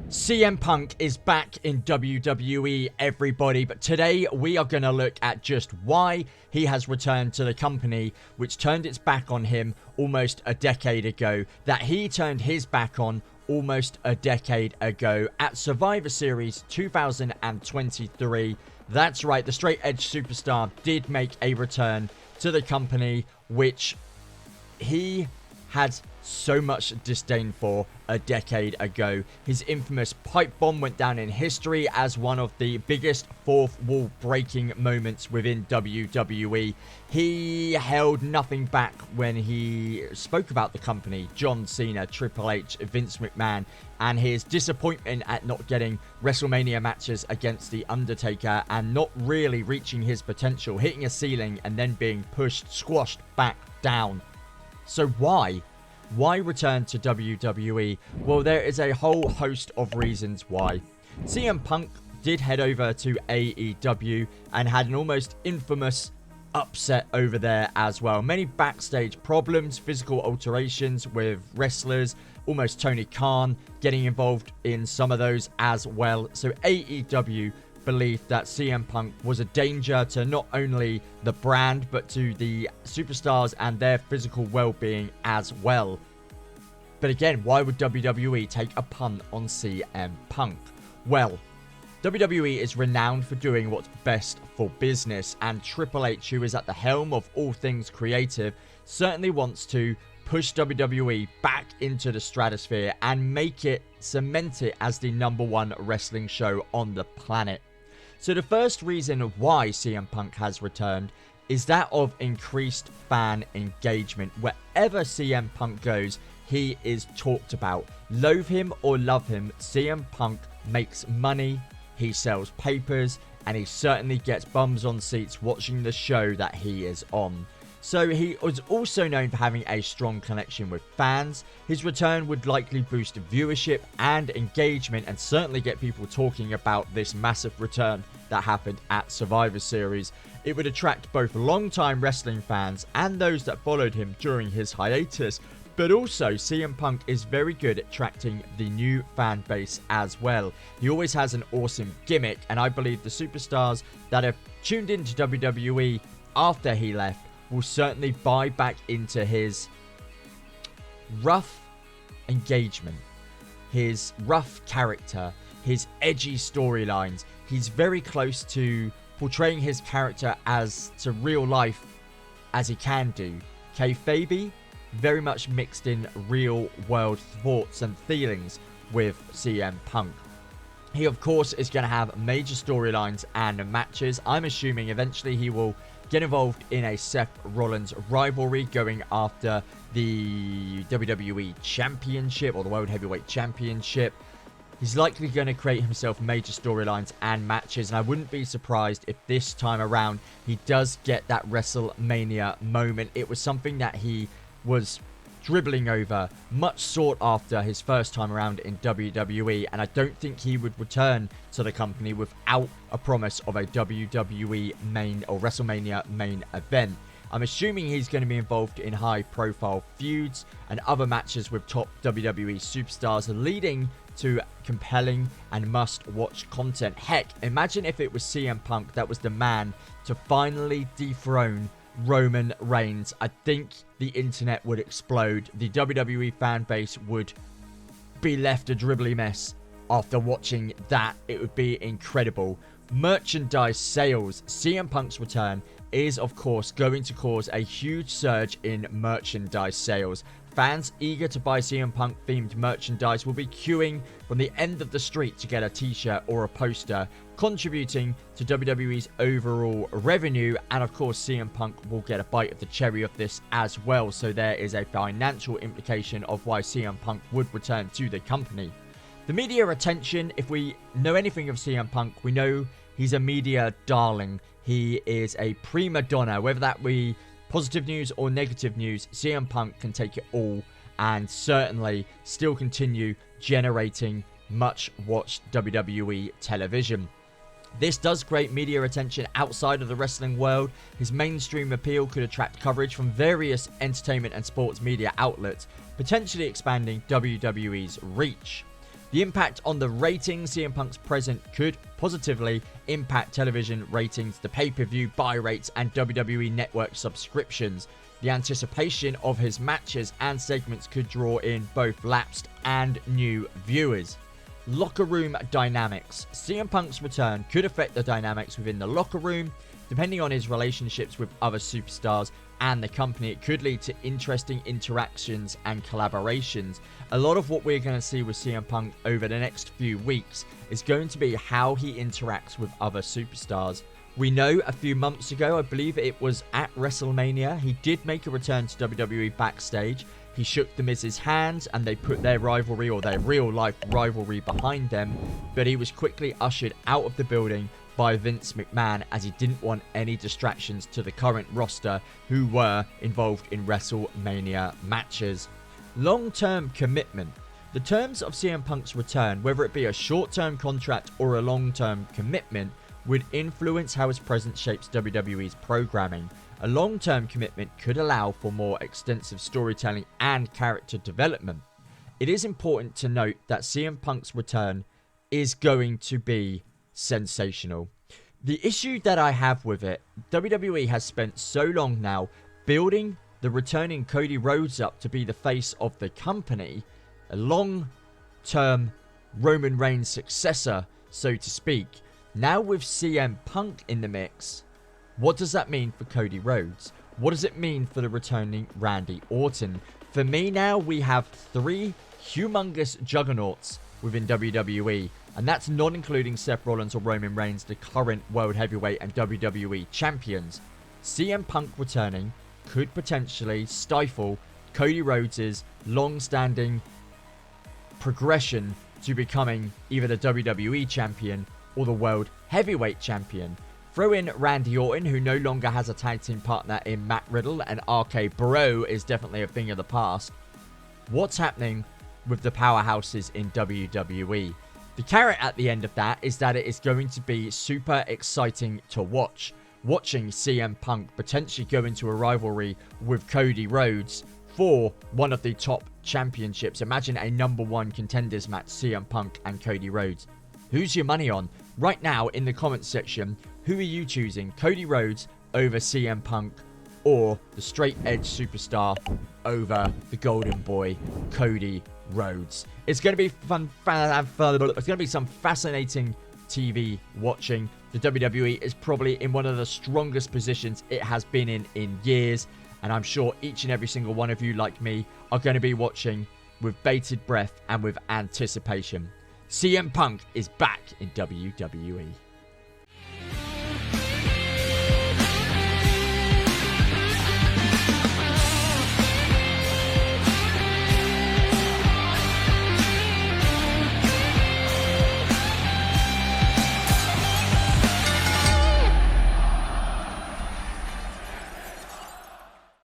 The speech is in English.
CM Punk is back in WWE, everybody, but today we are going to look at just why he has returned to the company, which turned its back on him almost a decade ago, that he turned his back on almost a decade ago at Survivor Series 2023. That's right, the straight edge superstar did make a return to the company, which he had so much disdain for a decade ago. His infamous pipe bomb went down in history as one of the biggest fourth wall breaking moments within WWE. He held nothing back when he spoke about the company, John Cena, Triple H, Vince McMahon, and his disappointment at not getting WrestleMania matches against The Undertaker and not really reaching his potential, hitting a ceiling and then being pushed, squashed back down. So why? Why return to WWE? Well, there is a whole host of reasons why. CM Punk did head over to AEW and had an almost infamous upset over there as well. Many backstage problems, physical alterations with wrestlers, almost Tony Khan getting involved in some of those as well. So AEW believed that CM Punk was a danger to not only the brand but to the superstars and their physical well-being as well. But again, why would WWE take a punt on CM Punk? Well, WWE is renowned for doing what's best for business, and Triple H, who is at the helm of all things creative, certainly wants to push WWE back into the stratosphere and cement it as the #1 wrestling show on the planet. So the first reason why CM Punk has returned is that of increased fan engagement. Wherever CM Punk goes, he is talked about. Loathe him or love him, CM Punk makes money, he sells papers, and he certainly gets bums on seats watching the show that he is on. So he was also known for having a strong connection with fans. His return would likely boost viewership and engagement and certainly get people talking about this massive return that happened at Survivor Series. It would attract both long-time wrestling fans and those that followed him during his hiatus. But also, CM Punk is very good at attracting the new fan base as well. He always has an awesome gimmick, and I believe the superstars that have tuned into WWE after he left will certainly buy back into his rough engagement, his rough character, his edgy storylines. He's very close to portraying his character as to real life as he can do. Kayfabe, very much mixed in real world thoughts and feelings with CM Punk. He of course is going to have major storylines and matches. I'm assuming eventually he will get involved in a Seth Rollins rivalry going after the WWE Championship or the World Heavyweight Championship. He's likely going to create himself major storylines and matches, and I wouldn't be surprised if this time around he does get that WrestleMania moment. It was something that he was dribbling over, much sought after his first time around in WWE, and I don't think he would return to the company without a promise of a WWE main or WrestleMania main event. I'm assuming he's going to be involved in high profile feuds and other matches with top WWE superstars, leading to compelling and must-watch content. Heck, imagine if it was CM Punk that was the man to finally dethrone Roman Reigns. I think the internet would explode. The WWE fan base would be left a dribbly mess after watching that. It would be incredible. Merchandise sales. CM Punk's return is of course going to cause a huge surge in merchandise sales. Fans eager to buy CM Punk themed merchandise will be queuing from the end of the street to get a t-shirt or a poster, contributing to WWE's overall revenue, and of course CM Punk will get a bite of the cherry of this as well. So there is a financial implication of why CM Punk would return to the company. The media attention, if we know anything of CM Punk, we know he's a media darling. He is a prima donna, whether that be positive news or negative news. CM Punk can take it all and certainly still continue generating much watched WWE television. This does create media attention outside of the wrestling world. His mainstream appeal could attract coverage from various entertainment and sports media outlets, potentially expanding WWE's reach. The impact on the ratings, CM Punk's presence could positively impact television ratings, the pay-per-view buy rates, and WWE Network subscriptions. The anticipation of his matches and segments could draw in both lapsed and new viewers. Locker room dynamics. CM Punk's return could affect the dynamics within the locker room. Depending on his relationships with other superstars and the company, it could lead to interesting interactions and collaborations. A lot of what we're going to see with CM Punk over the next few weeks is going to be how he interacts with other superstars. We know a few months ago, I believe it was at WrestleMania, he did make a return to WWE backstage. He shook The Miz's hands and they put their rivalry, or their real life rivalry, behind them, but he was quickly ushered out of the building by Vince McMahon as he didn't want any distractions to the current roster who were involved in WrestleMania matches. Long-term commitment. The terms of CM Punk's return, whether it be a short-term contract or a long-term commitment, would influence how his presence shapes WWE's programming. A long-term commitment could allow for more extensive storytelling and character development. It is important to note that CM Punk's return is going to be sensational. The issue that I have with it, WWE has spent so long now building the returning Cody Rhodes up to be the face of the company, a long-term Roman Reigns successor, so to speak. Now with CM Punk in the mix, what does that mean for Cody Rhodes? What does it mean for the returning Randy Orton? For me now, we have three humongous juggernauts within WWE, and that's not including Seth Rollins or Roman Reigns, the current World Heavyweight and WWE champions. CM Punk returning could potentially stifle Cody Rhodes' long-standing progression to becoming either the WWE champion or the World Heavyweight champion. Throw in Randy Orton, who no longer has a tag team partner in Matt Riddle, and RK Bro is definitely a thing of the past. What's happening with the powerhouses in WWE? The carrot at the end of that is that it is going to be super exciting to watch. Watching CM Punk potentially go into a rivalry with Cody Rhodes for one of the top championships. Imagine a #1 contenders match, CM Punk and Cody Rhodes. Who's your money on? Right now in the comments section, who are you choosing? Cody Rhodes over CM Punk, or the straight edge superstar over the golden boy, Cody Rhodes? It's going to be fun. It's going to be some fascinating TV watching. The WWE is probably in one of the strongest positions it has been in years, and I'm sure each and every single one of you, like me, are going to be watching with bated breath and with anticipation. CM Punk is back in WWE.